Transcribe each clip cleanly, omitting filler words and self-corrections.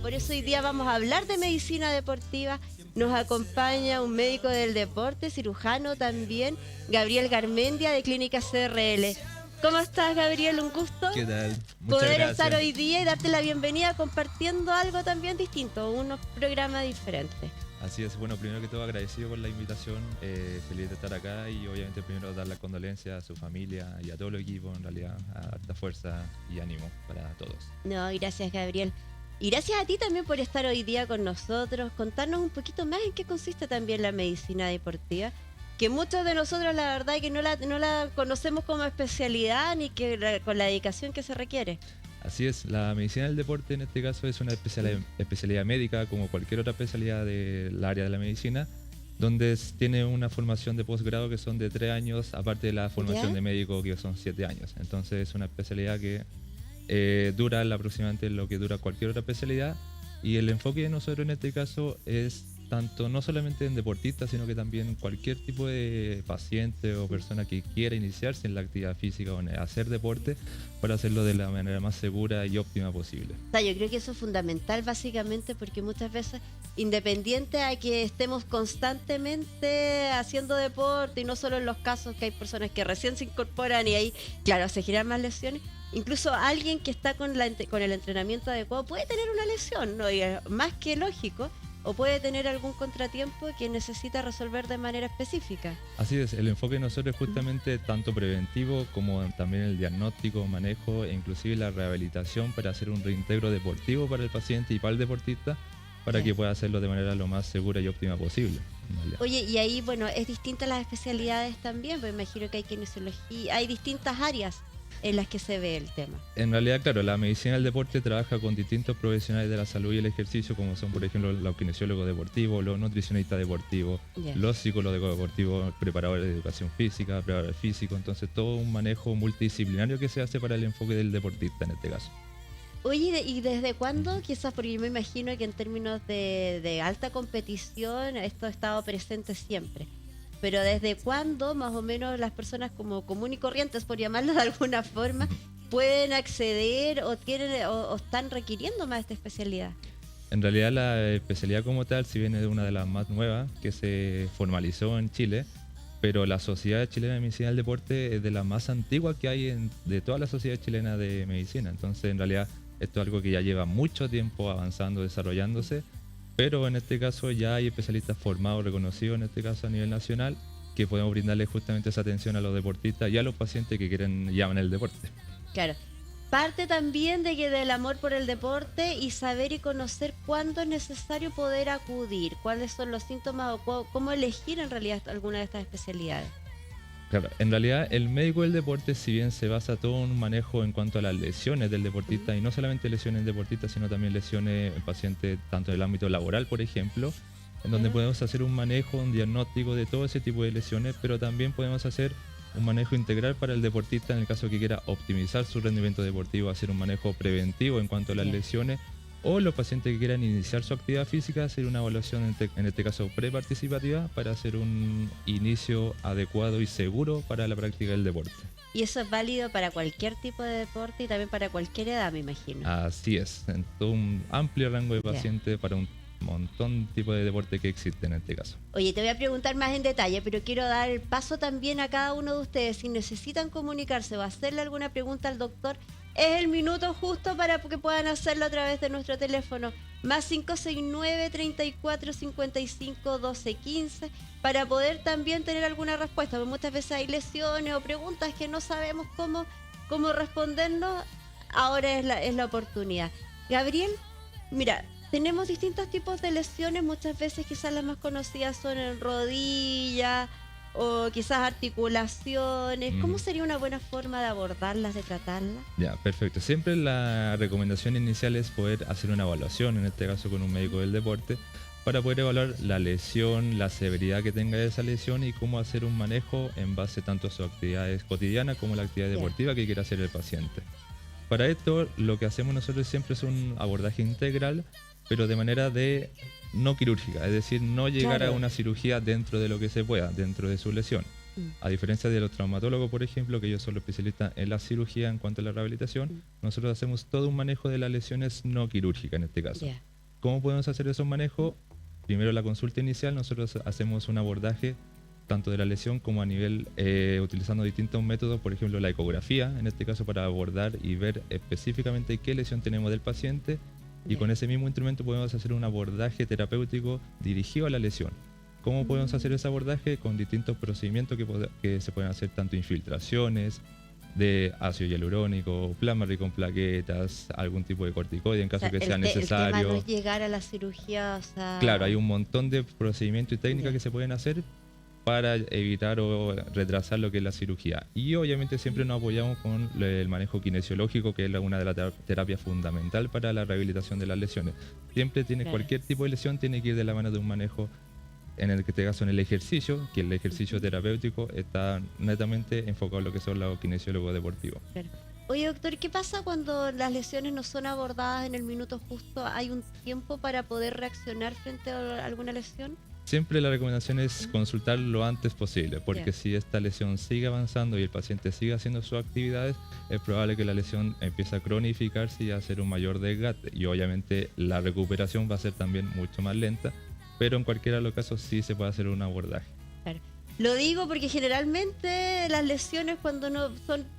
Por eso hoy día vamos a hablar de medicina deportiva. Nos acompaña un médico del deporte, cirujano también, Gabriel Garmendia de Clínica CRL. ¿Cómo estás, Gabriel? Un gusto ¿Qué tal? Muchas poder gracias. estar hoy día y darte la bienvenida compartiendo algo también distinto, unos programas diferentes. Así es, bueno, primero que todo agradecido por la invitación, feliz de estar acá y obviamente primero dar las condolencias a su familia y a todo el equipo, en realidad, a harta fuerza y ánimo para todos. No, gracias, Gabriel. Y gracias a ti también por estar hoy día con nosotros, contarnos un poquito más en qué consiste también la medicina deportiva, que muchos de nosotros la verdad es que no la conocemos como especialidad ni que con la dedicación que se requiere. Así es, la medicina del deporte en este caso es una especialidad médica como cualquier otra especialidad del área de la medicina, donde tiene una formación de posgrado que son de 3 años, aparte de la formación de médico que son 7 años. Entonces es una especialidad que dura aproximadamente lo que dura cualquier otra especialidad, y el enfoque de nosotros en este caso es tanto no solamente en deportistas, sino que también cualquier tipo de paciente o persona que quiera iniciarse en la actividad física o en hacer deporte, para hacerlo de la manera más segura y óptima posible. O sea, yo creo que eso es fundamental básicamente porque muchas veces, independiente a que estemos constantemente haciendo deporte, y no solo en los casos que hay personas que recién se incorporan y ahí, claro, se generan más lesiones, incluso alguien que está con el entrenamiento adecuado puede tener una lesión, ¿no? Y es más que lógico, o puede tener algún contratiempo que necesita resolver de manera específica. Así es, el enfoque de nosotros es justamente tanto preventivo como también el diagnóstico, manejo e inclusive la rehabilitación para hacer un reintegro deportivo para el paciente y para el deportista, para que pueda hacerlo de manera lo más segura y óptima posible. Oye, y ahí, bueno, es distinta las especialidades también, pues imagino que hay kinesiología, hay distintas áreas en las que se ve el tema. En realidad, claro, la medicina del deporte trabaja con distintos profesionales de la salud y el ejercicio, como son, por ejemplo, los kinesiólogos deportivos, los nutricionistas deportivos, los psicólogos deportivos, preparadores de educación física, preparadores físicos. Entonces, todo un manejo multidisciplinario que se hace para el enfoque del deportista en este caso. Oye, ¿y desde cuándo? Quizás porque yo me imagino que en términos de alta competición esto ha estado presente siempre. Pero ¿desde cuándo más o menos las personas como común y corrientes, por llamarlo de alguna forma, pueden acceder o están requiriendo más esta especialidad? En realidad la especialidad como tal, si bien es una de las más nuevas que se formalizó en Chile, pero la Sociedad Chilena de Medicina del Deporte es de las más antiguas que hay de toda la sociedad chilena de medicina. Entonces, en realidad, esto es algo que ya lleva mucho tiempo avanzando, desarrollándose, pero en este caso ya hay especialistas formados, reconocidos en este caso a nivel nacional, que podemos brindarle justamente esa atención a los deportistas y a los pacientes que quieren y aman el deporte. Claro. Parte también de que del amor por el deporte y saber y conocer cuándo es necesario poder acudir, cuáles son los síntomas o cómo elegir en realidad alguna de estas especialidades. Claro, en realidad el médico del deporte, si bien se basa todo en un manejo en cuanto a las lesiones del deportista, y no solamente lesiones deportistas, sino también lesiones en pacientes tanto en el ámbito laboral, por ejemplo, en donde podemos hacer un manejo, un diagnóstico de todo ese tipo de lesiones, pero también podemos hacer un manejo integral para el deportista en el caso que quiera optimizar su rendimiento deportivo, hacer un manejo preventivo en cuanto a las lesiones, o los pacientes que quieran iniciar su actividad física, hacer una evaluación en este caso preparticipativa para hacer un inicio adecuado y seguro para la práctica del deporte. Y eso es válido para cualquier tipo de deporte y también para cualquier edad, me imagino. Así es, en todo un amplio rango de pacientes para un montón de tipos de deporte que existen en este caso. Oye, te voy a preguntar más en detalle, pero quiero dar el paso también a cada uno de ustedes. Si necesitan comunicarse o hacerle alguna pregunta al doctor, es el minuto justo para que puedan hacerlo a través de nuestro teléfono más 569-3455-1215 para poder también tener alguna respuesta, porque muchas veces hay lesiones o preguntas que no sabemos cómo respondernos. Ahora es la oportunidad. Gabriel, mira, tenemos distintos tipos de lesiones, muchas veces quizás las más conocidas son en rodilla o quizás articulaciones. ¿Cómo sería una buena forma de abordarlas, de tratarlas? Ya, perfecto. Siempre la recomendación inicial es poder hacer una evaluación, en este caso con un médico del deporte, para poder evaluar la lesión, la severidad que tenga esa lesión y cómo hacer un manejo en base tanto a sus actividades cotidianas como a la actividad deportiva que quiera hacer el paciente. Para esto, lo que hacemos nosotros siempre es un abordaje integral, pero de manera no quirúrgica, es decir, no llegar a una cirugía dentro de lo que se pueda, dentro de su lesión. A diferencia de los traumatólogos, por ejemplo, que ellos son los especialistas en la cirugía en cuanto a la rehabilitación, nosotros hacemos todo un manejo de las lesiones no quirúrgicas en este caso. ¿Cómo podemos hacer esos manejos? Primero la consulta inicial, nosotros hacemos un abordaje tanto de la lesión como a nivel utilizando distintos métodos, por ejemplo la ecografía, en este caso para abordar y ver específicamente qué lesión tenemos del paciente y con ese mismo instrumento podemos hacer un abordaje terapéutico dirigido a la lesión. ¿Cómo podemos hacer ese abordaje? Con distintos procedimientos que se pueden hacer, tanto infiltraciones de ácido hialurónico, plasma rico en plaquetas, algún tipo de corticoide en caso que sea necesario. El tema no es llegar a la cirugía, o sea... Claro, hay un montón de procedimientos y técnicas que se pueden hacer para evitar o retrasar lo que es la cirugía. Y obviamente siempre nos apoyamos con el manejo kinesiológico, que es una de las terapias fundamental para la rehabilitación de las lesiones. Siempre cualquier tipo de lesión tiene que ir de la mano de un manejo, en este caso en el ejercicio, que el ejercicio terapéutico está netamente enfocado en lo que son los kinesiólogos deportivos. Claro. Oye, doctor, ¿qué pasa cuando las lesiones no son abordadas en el minuto justo? ¿Hay un tiempo para poder reaccionar frente a alguna lesión? Siempre la recomendación es consultar lo antes posible, porque si esta lesión sigue avanzando y el paciente sigue haciendo sus actividades, es probable que la lesión empiece a cronificarse y a hacer un mayor desgaste. Y obviamente la recuperación va a ser también mucho más lenta, pero en cualquiera de los casos sí se puede hacer un abordaje. Claro. Lo digo porque generalmente las lesiones cuando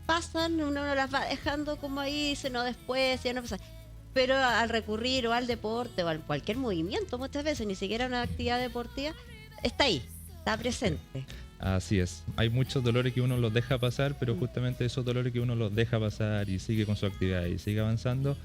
pasan, uno las va dejando como ahí, dice no después, ya no pasa. Pero al recurrir o al deporte o a cualquier movimiento, muchas veces, ni siquiera una actividad deportiva, está ahí, está presente. Así es. Hay muchos dolores que uno los deja pasar, pero justamente esos dolores que uno los deja pasar y sigue con su actividad y sigue avanzando,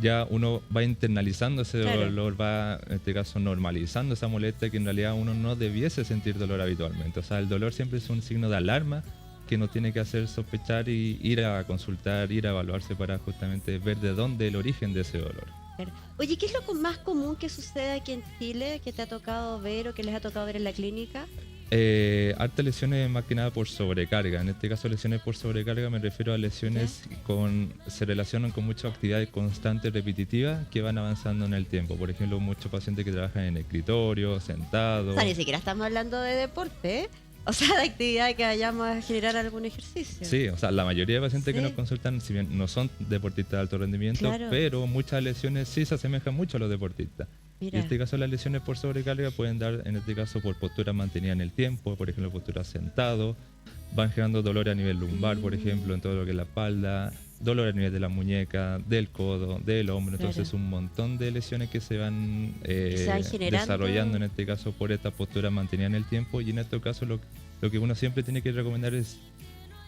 ya uno va internalizando ese dolor, va en este caso normalizando esa molestia que en realidad uno no debiese sentir dolor habitualmente. O sea, el dolor siempre es un signo de alarma que nos tiene que hacer sospechar y ir a consultar, ir a evaluarse para justamente ver de dónde el origen de ese dolor. Oye, ¿qué es lo más común que sucede aquí en Chile, que te ha tocado ver o que les ha tocado ver en la clínica? Hartas lesiones más que nada por sobrecarga. En este caso lesiones por sobrecarga me refiero a lesiones se relacionan con muchas actividades constantes, repetitivas, que van avanzando en el tiempo. Por ejemplo, muchos pacientes que trabajan en escritorio, sentados. O sea, ni siquiera estamos hablando de deporte, ¿eh? O sea, de actividad que vayamos a generar algún ejercicio. Sí, o sea, la mayoría de pacientes que nos consultan, si bien no son deportistas de alto rendimiento, pero muchas lesiones sí se asemejan mucho a los deportistas. Mira. En este caso las lesiones por sobrecarga pueden dar, en este caso, por postura mantenida en el tiempo, por ejemplo, postura sentado, van generando dolor a nivel lumbar, por ejemplo, en todo lo que es la espalda, dolor a nivel de la muñeca, del codo, del hombro, entonces un montón de lesiones que se van desarrollando, en este caso, por esta postura mantenida en el tiempo, y en este caso lo que uno siempre tiene que recomendar es,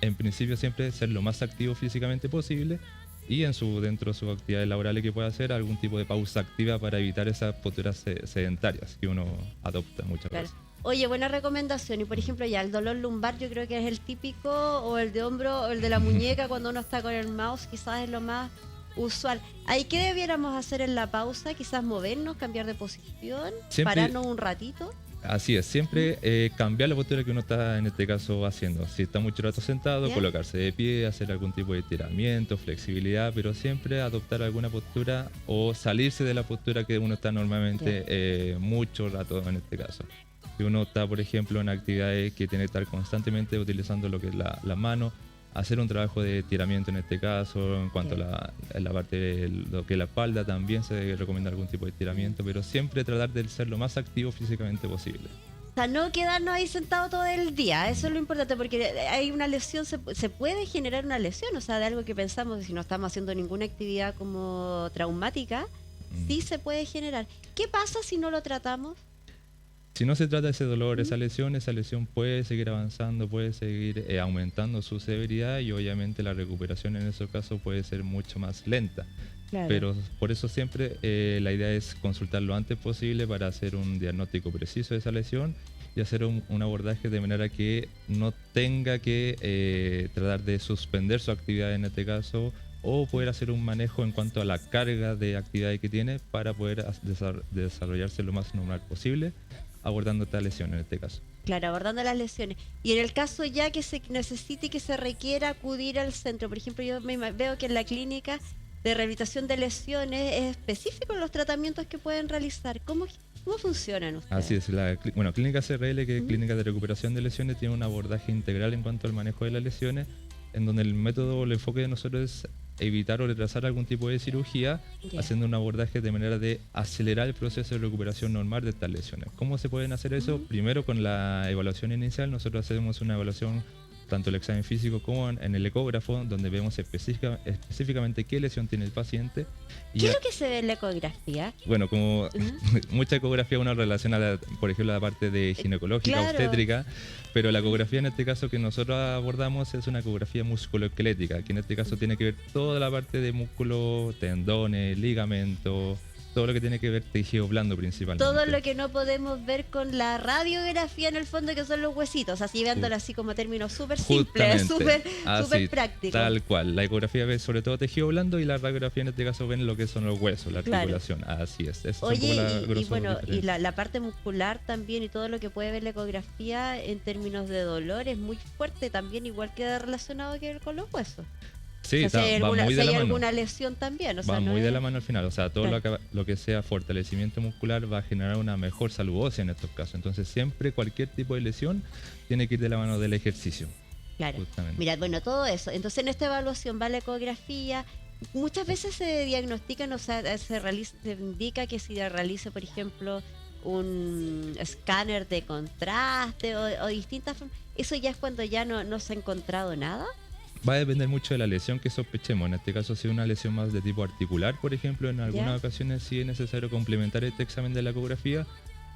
en principio, siempre ser lo más activo físicamente posible, y dentro de sus actividades laborales que pueda hacer algún tipo de pausa activa para evitar esas posturas sedentarias que uno adopta muchas veces. Oye, buena recomendación. Y por ejemplo, ya el dolor lumbar yo creo que es el típico, o el de hombro, o el de la muñeca cuando uno está con el mouse, quizás es lo más usual. ¿Ahí qué debiéramos hacer en la pausa? Quizás movernos, cambiar de posición, pararnos un ratito. Así es, siempre cambiar la postura que uno está en este caso haciendo. Si está mucho rato sentado, colocarse de pie, hacer algún tipo de estiramiento, flexibilidad, pero siempre adoptar alguna postura o salirse de la postura que uno está normalmente mucho rato en este caso. Si uno está, por ejemplo, en actividades que tiene que estar constantemente utilizando lo que es la mano, hacer un trabajo de estiramiento en este caso, en cuanto a la parte de lo que es la espalda, también se recomienda algún tipo de estiramiento, pero siempre tratar de ser lo más activo físicamente posible. O sea, no quedarnos ahí sentados todo el día, eso es lo importante, porque hay una lesión, se puede generar una lesión, o sea, de algo que pensamos, si no estamos haciendo ninguna actividad como traumática, sí se puede generar. ¿Qué pasa si no lo tratamos? Si no se trata de ese dolor, esa lesión puede seguir avanzando, puede seguir aumentando su severidad y obviamente la recuperación en esos casos puede ser mucho más lenta. Claro. Pero por eso siempre la idea es consultar lo antes posible para hacer un diagnóstico preciso de esa lesión y hacer un abordaje de manera que no tenga que tratar de suspender su actividad en este caso o poder hacer un manejo en cuanto a la carga de actividad que tiene para poder desarrollarse lo más normal posible, abordando esta lesión en este caso. Claro, abordando las lesiones. Y en el caso ya que se necesite y que se requiera acudir al centro, por ejemplo, yo veo que en la clínica de rehabilitación de lesiones es específico en los tratamientos que pueden realizar. ¿Cómo funcionan ustedes? Así es, Clínica CRL, que es Clínica de Recuperación de Lesiones, tiene un abordaje integral en cuanto al manejo de las lesiones, en donde el método o el enfoque de nosotros es evitar o retrasar algún tipo de cirugía, Ya. haciendo un abordaje de manera de acelerar el proceso de recuperación normal de estas lesiones. ¿Cómo se pueden hacer eso? Primero, con la evaluación inicial, nosotros hacemos una evaluación tanto el examen físico como en el ecógrafo, donde vemos específicamente qué lesión tiene el paciente. Y ¿Qué es lo que se ve en la ecografía? bueno, como mucha ecografía uno relaciona, por ejemplo, la parte de ginecológica, claro. obstétrica, pero la ecografía en este caso que nosotros abordamos es una ecografía musculoesquelética, que en este caso tiene que ver toda la parte de músculo, tendones, ligamentos, todo lo que tiene que ver tejido blando principalmente. Todo lo que no podemos ver con la radiografía en el fondo, que son los huesitos, así viéndolo así como términos súper simples, súper prácticos. Tal cual. La ecografía ve sobre todo tejido blando y la radiografía en este caso ven lo que son los huesos, la articulación. Claro. Así es. Oye, y la parte muscular también y todo lo que puede ver la ecografía en términos de dolor es muy fuerte también, igual que relacionado que con los huesos. Sí, o sea, si hay hay alguna lesión también. O sea, va no muy es... de la mano al final. O sea, todo claro. lo que sea fortalecimiento muscular va a generar una mejor salud ósea en estos casos. Entonces, siempre cualquier tipo de lesión tiene que ir de la mano del ejercicio. Claro. Justamente. Mira, bueno, todo eso. Entonces, en esta evaluación va la ecografía. Muchas veces se diagnostican, o sea, se indica que si realice, por ejemplo, un escáner de contraste o distintas formas. Eso ya es cuando ya no se ha encontrado nada. Va a depender mucho de la lesión que sospechemos. En este caso, si es una lesión más de tipo articular, por ejemplo, en algunas ocasiones sí es necesario complementar este examen de la ecografía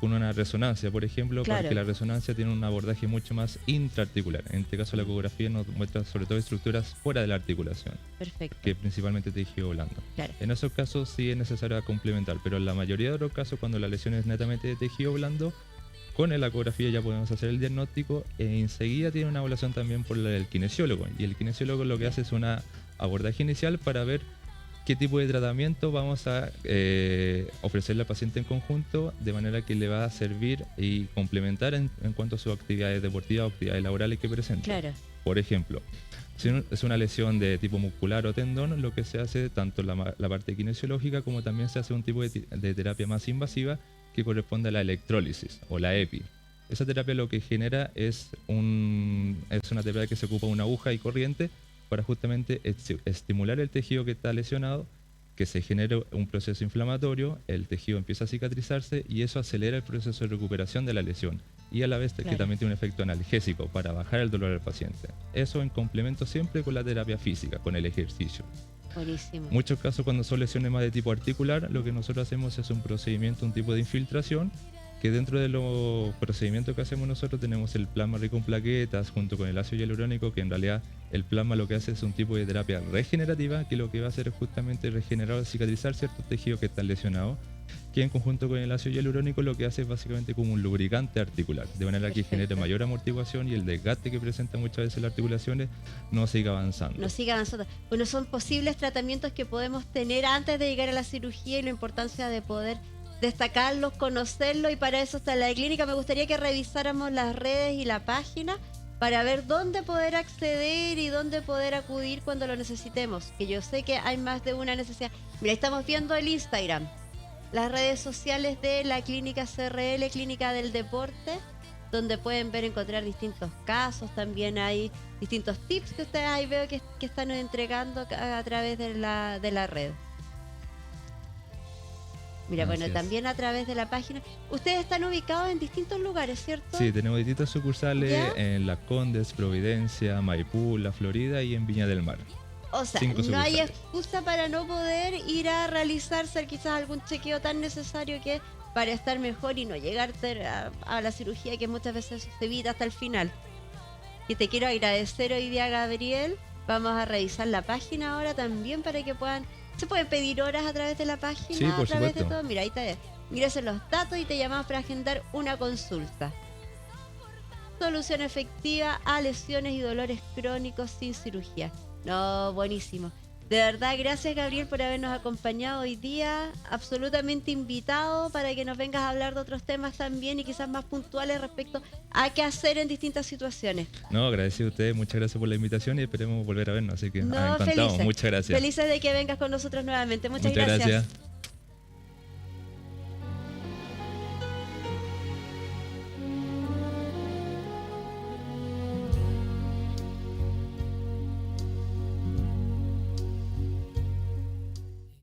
con una resonancia, por ejemplo, porque la resonancia tiene un abordaje mucho más intraarticular. En este caso, la ecografía nos muestra sobre todo estructuras fuera de la articulación. Perfecto. Que es principalmente tejido blando. Claro. En esos casos sí es necesario complementar, pero en la mayoría de los casos, cuando la lesión es netamente de tejido blando, con la ecografía ya podemos hacer el diagnóstico e enseguida tiene una evaluación también por el kinesiólogo. Y el kinesiólogo lo que hace es una abordaje inicial para ver qué tipo de tratamiento vamos a ofrecerle al paciente en conjunto, de manera que le va a servir y complementar en cuanto a sus actividades deportivas o actividades laborales que presenta. Claro. Por ejemplo, si es una lesión de tipo muscular o tendón, lo que se hace tanto la parte kinesiológica como también se hace un tipo de terapia más invasiva que corresponde a la electrólisis o la EPI. Esa terapia lo que genera es una terapia que se ocupa una aguja y corriente para justamente estimular el tejido que está lesionado, que se genere un proceso inflamatorio, el tejido empieza a cicatrizarse y eso acelera el proceso de recuperación de la lesión y a la vez que también tiene un efecto analgésico para bajar el dolor del paciente. Eso en complemento siempre con la terapia física, con el ejercicio. Buenísimo. Muchos casos cuando son lesiones más de tipo articular, lo que nosotros hacemos es un procedimiento, un tipo de infiltración, que dentro de los procedimientos que hacemos nosotros tenemos el plasma rico en plaquetas junto con el ácido hialurónico, que en realidad el plasma lo que hace es un tipo de terapia regenerativa, que lo que va a hacer es justamente regenerar o cicatrizar ciertos tejidos que están lesionados, que en conjunto con el ácido hialurónico lo que hace es básicamente como un lubricante articular, de manera que genere mayor amortiguación y el desgaste que presenta muchas veces las articulaciones no siga avanzando. No siga avanzando. Bueno, son posibles tratamientos que podemos tener antes de llegar a la cirugía y la importancia de poder destacarlos, conocerlos, y para eso está la clínica. Me gustaría que revisáramos las redes y la página para ver dónde poder acceder y dónde poder acudir cuando lo necesitemos, que yo sé que hay más de una necesidad. Mira, estamos viendo el Instagram, las redes sociales de la clínica CRL, Clínica del Deporte, donde pueden encontrar distintos casos. También hay distintos tips que ustedes ahí veo que están entregando a través de la red. Mira, Así bueno, es. también a través de la página. Ustedes están ubicados en distintos lugares, ¿cierto? Sí, tenemos distintas sucursales en Las Condes, Providencia, Maipú, La Florida y en Viña del Mar. O sea, no hay excusa para no poder ir a realizarse quizás algún chequeo tan necesario que para estar mejor y no llegar a la cirugía, que muchas veces se evita hasta el final. Y te quiero agradecer hoy día, Gabriel. Vamos a revisar la página ahora también para que puedan... ¿Se pueden pedir horas a través de la página? Sí, por a través supuesto. de todo. Mira, ahí está. Ingresen los datos y te llamamos para agendar una consulta. Solución efectiva a lesiones y dolores crónicos sin cirugía. No, buenísimo. De verdad, gracias, Gabriel, por habernos acompañado hoy día. Absolutamente invitado para que nos vengas a hablar de otros temas también y quizás más puntuales respecto a qué hacer en distintas situaciones. No, agradecido a ustedes, muchas gracias por la invitación y esperemos volver a vernos, así que No, encantado, felices. muchas gracias. Felices de que vengas con nosotros nuevamente. Muchas gracias.